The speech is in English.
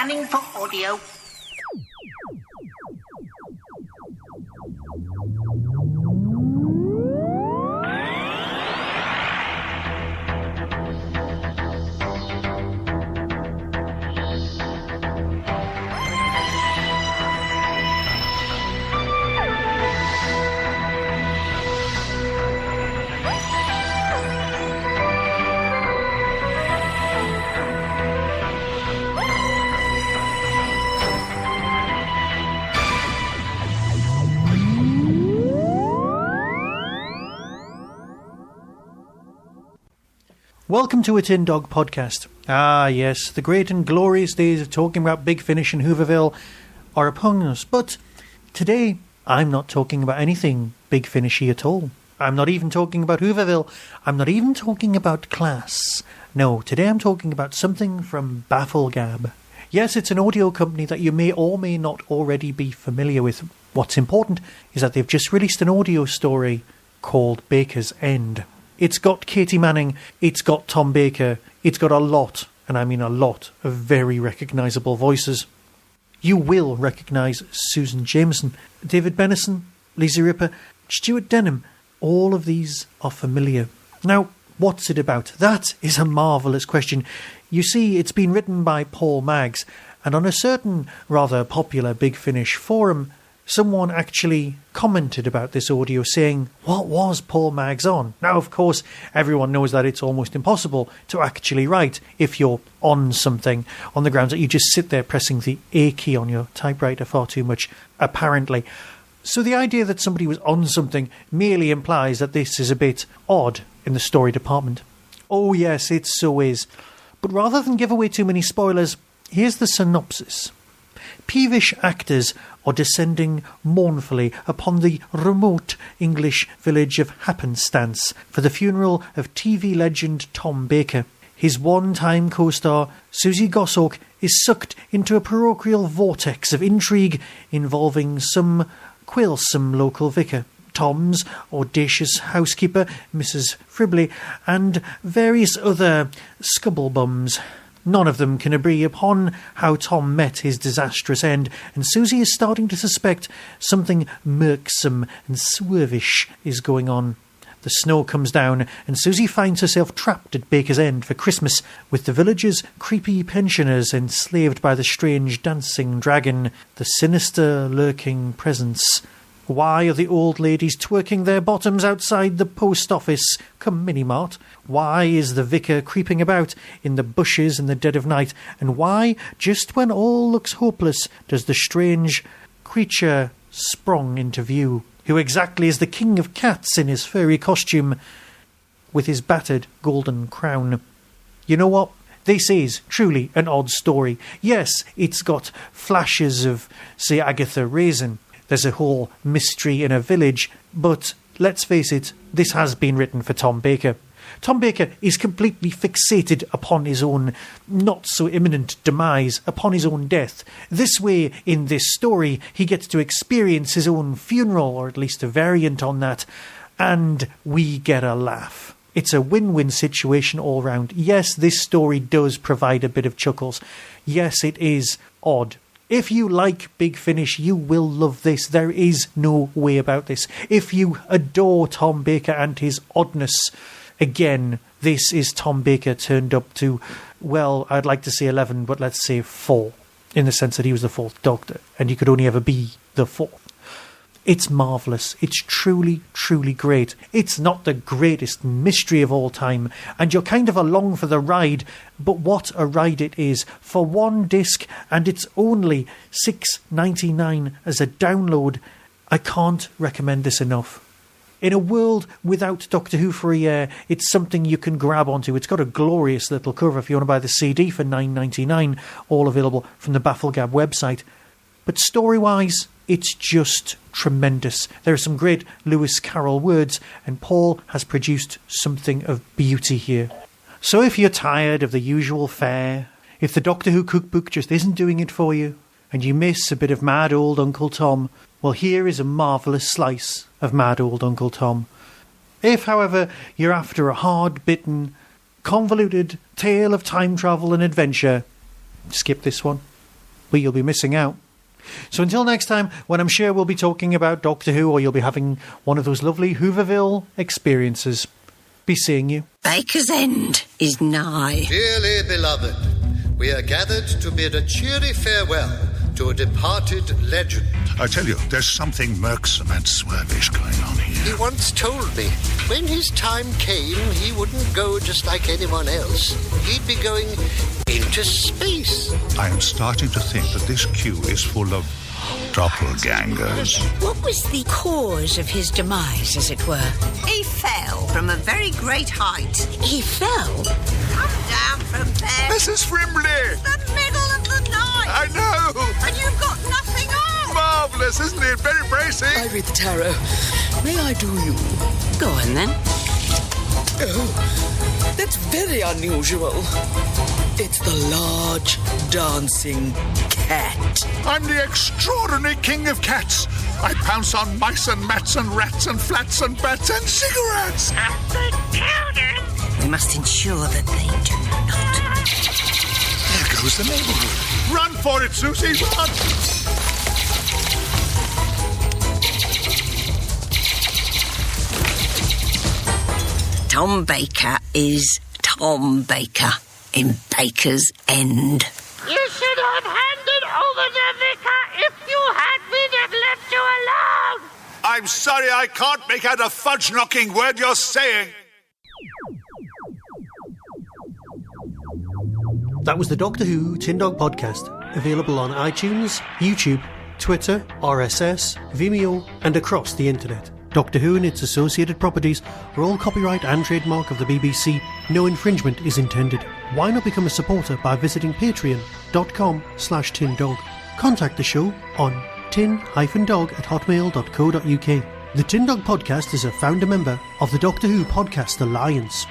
Scanning for audio. Welcome to a Tin Dog podcast. Ah, yes, the great and glorious days of talking about Big Finish and Hooverville are upon us. But today, I'm not talking about anything Big Finishy at all. I'm not even talking about Hooverville. I'm not even talking about class. No, today I'm talking about something from Bafflegab. Yes, it's an audio company that you may or may not already be familiar with. What's important is that they've just released an audio story called Baker's End. It's got Katie Manning, it's got Tom Baker, it's got a lot, and I mean a lot, of very recognisable voices. You will recognise Susan Jameson, David Benison, Lisa Ripper, Stuart Denham. All of these are familiar. Now, what's it about? That is a marvellous question. You see, it's been written by Paul Maggs, and on a certain rather popular Big Finish forum, someone actually commented about this audio saying, what was Paul Maggs on? Now, of course, everyone knows that it's almost impossible to actually write if you're on something, on the grounds that you just sit there pressing the A key on your typewriter far too much, apparently. So the idea that somebody was on something merely implies that this is a bit odd in the story department. Oh yes, it so is. But rather than give away too many spoilers, here's the synopsis. Peevish actors are descending mournfully upon the remote English village of Happenstance for the funeral of TV legend Tom Baker. His one-time co-star, Susie Goshawk, is sucked into a parochial vortex of intrigue involving some quailsome local vicar, Tom's audacious housekeeper, Mrs. Fribley, and various other scubblebums. None of them can agree upon how Tom met his disastrous end, and Susie is starting to suspect something murksome and swervish is going on. The snow comes down, and Susie finds herself trapped at Baker's End for Christmas, with the village's creepy pensioners enslaved by the strange dancing dragon, the sinister lurking presence. Why are the old ladies twerking their bottoms outside the post office, come Minimart? Why is the vicar creeping about in the bushes in the dead of night? And why, just when all looks hopeless, does the strange creature sprung into view? Who exactly is the king of cats in his furry costume, with his battered golden crown? You know what? This is truly an odd story. Yes, it's got flashes of, say, Agatha Raisin. There's a whole mystery in a village, but let's face it, this has been written for Tom Baker. Tom Baker is completely fixated upon his own not-so-imminent demise, upon his own death. This way, in this story, he gets to experience his own funeral, or at least a variant on that, and we get a laugh. It's a win-win situation all round. Yes, this story does provide a bit of chuckles. Yes, it is odd. If you like Big Finish, you will love this. There is no way about this. If you adore Tom Baker and his oddness, again, this is Tom Baker turned up to, well, I'd like to say 11, but let's say 4, in the sense that he was the 4th Doctor, and he could only ever be the 4th. It's marvellous. It's truly, truly great. It's not the greatest mystery of all time, and you're kind of along for the ride, but what a ride it is. For one disc, and it's only $6.99 as a download. I can't recommend this enough. In a world without Doctor Who for a year, it's something you can grab onto. It's got a glorious little cover if you want to buy the CD for $9.99, all available from the Bafflegab website. But story-wise, it's just tremendous. There are some great Lewis Carroll words, and Paul has produced something of beauty here. So if you're tired of the usual fare, if the Doctor Who cookbook just isn't doing it for you, and you miss a bit of mad old Uncle Tom, well, here is a marvellous slice of mad old Uncle Tom. If, however, you're after a hard-bitten, convoluted tale of time travel and adventure, skip this one. but you'll be missing out. So until next time, when I'm sure we'll be talking about Doctor Who, or you'll be having one of those lovely Hooverville experiences, be seeing you. Baker's End is nigh. Dearly beloved, we are gathered to bid a cheery farewell to a departed legend. I tell you, there's something murksome and swervish going on here. He once told me when his time came, he wouldn't go just like anyone else. He'd be going into space. I am starting to think that this queue is full of doppelgangers. What was the cause of his demise, as it were? He fell from a very great height. He fell? Come down from there. Mrs. Frimley! The middle of the night. I know! And you've got nothing on. Marvellous, isn't it? Very bracing. I read the tarot. May I do you? Go on, then. Oh, that's very unusual. It's the large, dancing cat. I'm the extraordinary king of cats. I pounce on mice and mats and rats and flats and bats and cigarettes. We must ensure that they do not. There goes the neighbourhood. Run for it, Susie, run! Tom Baker is Tom Baker in Baker's End. You should have handed over the vicar if you had been and left you alone. I'm sorry, I can't make out a fudge-knocking word you're saying. That was the Doctor Who Tin Dog Podcast, available on iTunes, YouTube, Twitter, RSS, Vimeo, and across the internet. Doctor Who and its associated properties are all copyright and trademark of the BBC. No infringement is intended. Why not become a supporter by visiting patreon.com/tindog. Contact the show on tin-dog@hotmail.co.uk. The Tin Dog Podcast is a founder member of the Doctor Who Podcast Alliance.